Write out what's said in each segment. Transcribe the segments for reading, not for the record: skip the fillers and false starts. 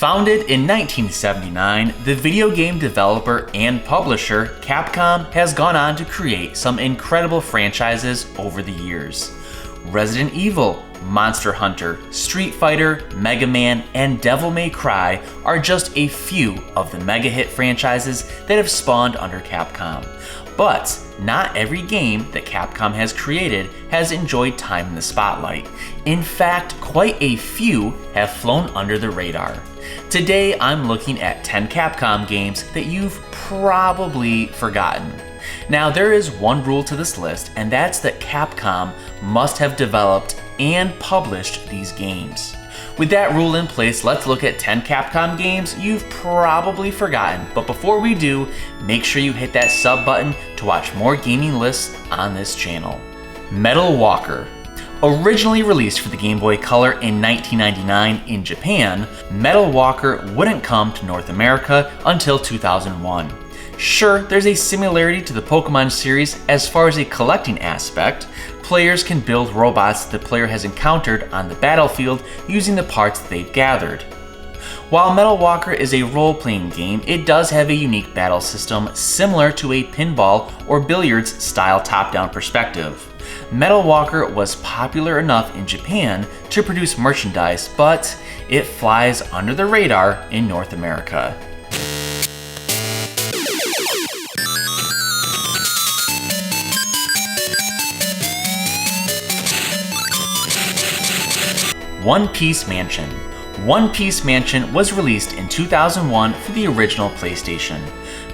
Founded in 1979, the video game developer and publisher Capcom has gone on to create some incredible franchises over the years. Resident Evil, Monster Hunter, Street Fighter, Mega Man, and Devil May Cry are just a few of the mega hit franchises that have spawned under Capcom. But not every game that Capcom has created has enjoyed time in the spotlight. In fact, quite a few have flown under the radar. Today, I'm looking at 10 Capcom games that you've probably forgotten. Now, there is one rule to this list, and that's that Capcom must have developed and published these games. With that rule in place, let's look at 10 Capcom games you've probably forgotten. But before we do, make sure you hit that sub button to watch more gaming lists on this channel. Metal Walker. Originally released for the Game Boy Color in 1999 in Japan, Metal Walker wouldn't come to North America until 2001. Sure, there's a similarity to the Pokemon series as far as a collecting aspect. Players can build robots that the player has encountered on the battlefield using the parts they've gathered. While Metal Walker is a role-playing game, it does have a unique battle system similar to a pinball or billiards style top-down perspective. Metal Walker was popular enough in Japan to produce merchandise, but it flies under the radar in North America. One Piece Mansion. One Piece Mansion was released in 2001 for the original PlayStation.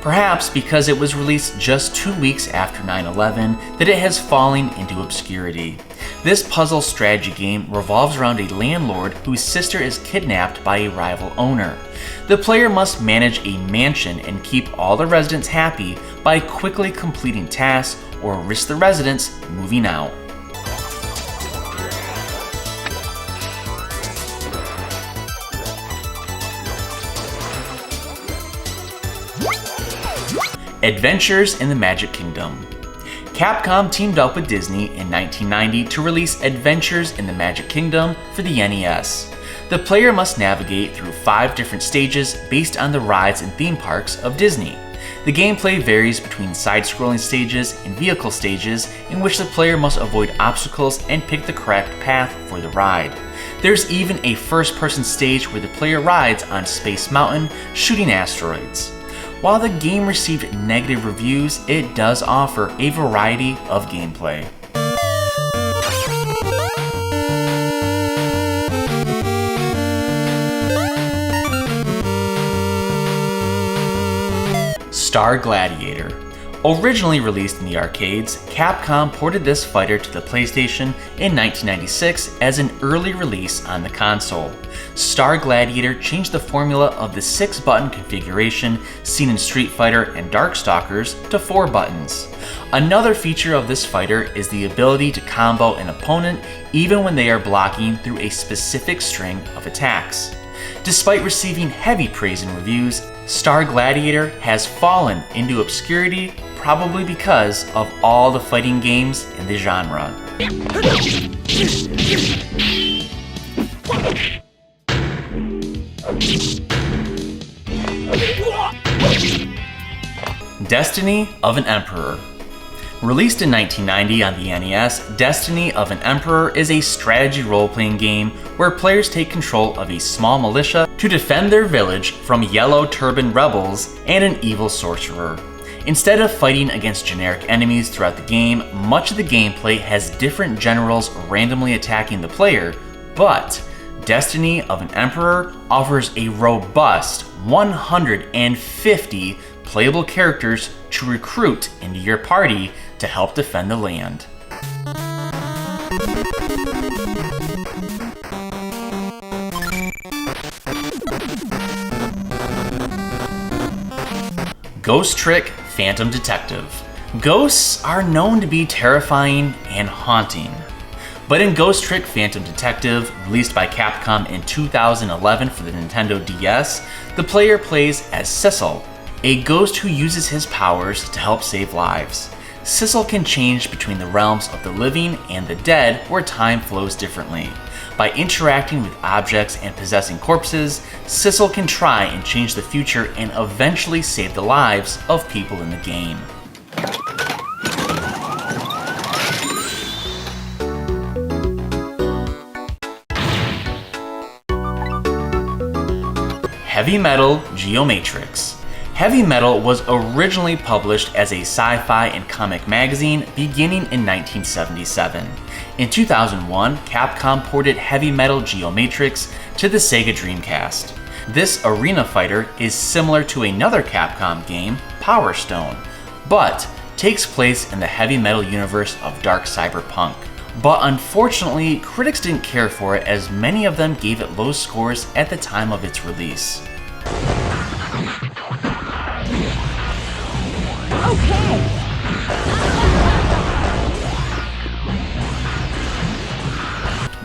Perhaps because it was released just 2 weeks after 9/11 that it has fallen into obscurity. This puzzle strategy game revolves around a landlord whose sister is kidnapped by a rival owner. The player must manage a mansion and keep all the residents happy by quickly completing tasks or risk the residents moving out. Adventures in the Magic Kingdom. Capcom teamed up with Disney in 1990 to release Adventures in the Magic Kingdom for the NES. The player must navigate through 5 different stages based on the rides and theme parks of Disney. The gameplay varies between side-scrolling stages and vehicle stages in which the player must avoid obstacles and pick the correct path for the ride. There's even a first-person stage where the player rides on Space Mountain, shooting asteroids. While the game received negative reviews, it does offer a variety of gameplay. Star Gladiator. Originally released in the arcades, Capcom ported this fighter to the PlayStation in 1996 as an early release on the console. Star Gladiator changed the formula of the 6-button configuration seen in Street Fighter and Darkstalkers to 4 buttons. Another feature of this fighter is the ability to combo an opponent even when they are blocking through a specific string of attacks. Despite receiving heavy praise in reviews, Star Gladiator has fallen into obscurity probably because of all the fighting games in the genre. Destiny of an Emperor. Released in 1990 on the NES, Destiny of an Emperor is a strategy role-playing game where players take control of a small militia to defend their village from yellow turban rebels and an evil sorcerer. Instead of fighting against generic enemies throughout the game, much of the gameplay has different generals randomly attacking the player, but Destiny of an Emperor offers a robust 150 playable characters to recruit into your party to help defend the land. Ghost Trick Phantom Detective. Ghosts are known to be terrifying and haunting. But in Ghost Trick Phantom Detective, released by Capcom in 2011 for the Nintendo DS, the player plays as Cecil, a ghost who uses his powers to help save lives. Cecil can change between the realms of the living and the dead where time flows differently. By interacting with objects and possessing corpses, Sissel can try and change the future and eventually save the lives of people in the game. Heavy Metal Geomatrix. Heavy Metal was originally published as a sci-fi and comic magazine beginning in 1977. In 2001, Capcom ported Heavy Metal Geomatrix to the Sega Dreamcast. This arena fighter is similar to another Capcom game, Power Stone, but takes place in the heavy metal universe of Dark Cyberpunk. But unfortunately, critics didn't care for it as many of them gave it low scores at the time of its release.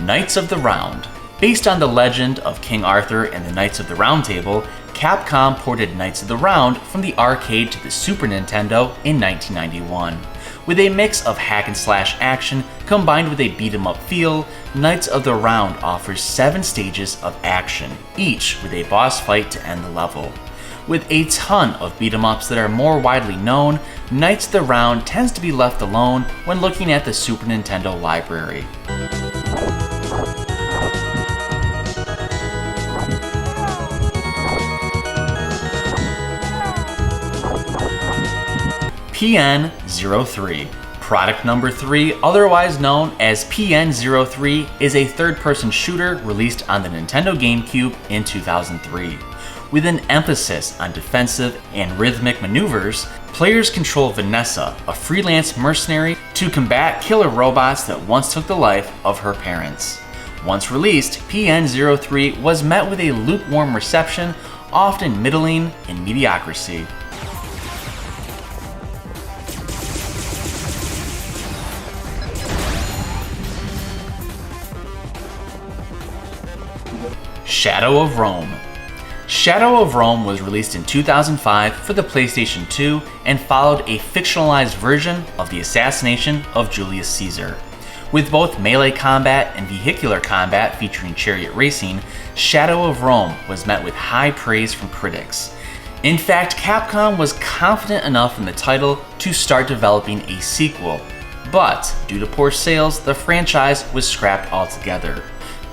Knights of the Round. Based on the legend of King Arthur and the Knights of the Round Table, Capcom ported Knights of the Round from the arcade to the Super Nintendo in 1991. With a mix of hack and slash action combined with a beat 'em up feel, Knights of the Round offers 7 stages of action, each with a boss fight to end the level. With a ton of beat 'em ups that are more widely known, Knights of the Round tends to be left alone when looking at the Super Nintendo library. PN03. Product number 3, otherwise known as PN03, is a third-person shooter released on the Nintendo GameCube in 2003. With an emphasis on defensive and rhythmic maneuvers, players control Vanessa, a freelance mercenary, to combat killer robots that once took the life of her parents. Once released, PN03 was met with a lukewarm reception, often middling in mediocrity. Shadow of Rome. Shadow of Rome was released in 2005 for the PlayStation 2 and followed a fictionalized version of the assassination of Julius Caesar. With both melee combat and vehicular combat featuring chariot racing, Shadow of Rome was met with high praise from critics. In fact, Capcom was confident enough in the title to start developing a sequel, but due to poor sales, the franchise was scrapped altogether,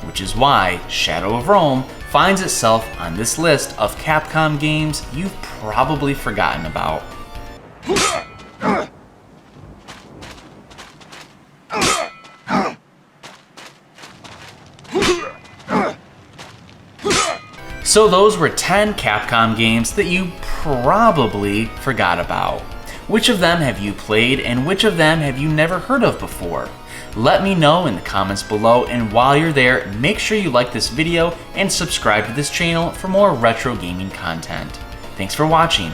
which is why Shadow of Rome finds itself on this list of Capcom games you've probably forgotten about. So those were 10 Capcom games that you probably forgot about. Which of them have you played and which of them have you never heard of before? Let me know in the comments below, and while you're there, make sure you like this video and subscribe to this channel for more retro gaming content. Thanks for watching.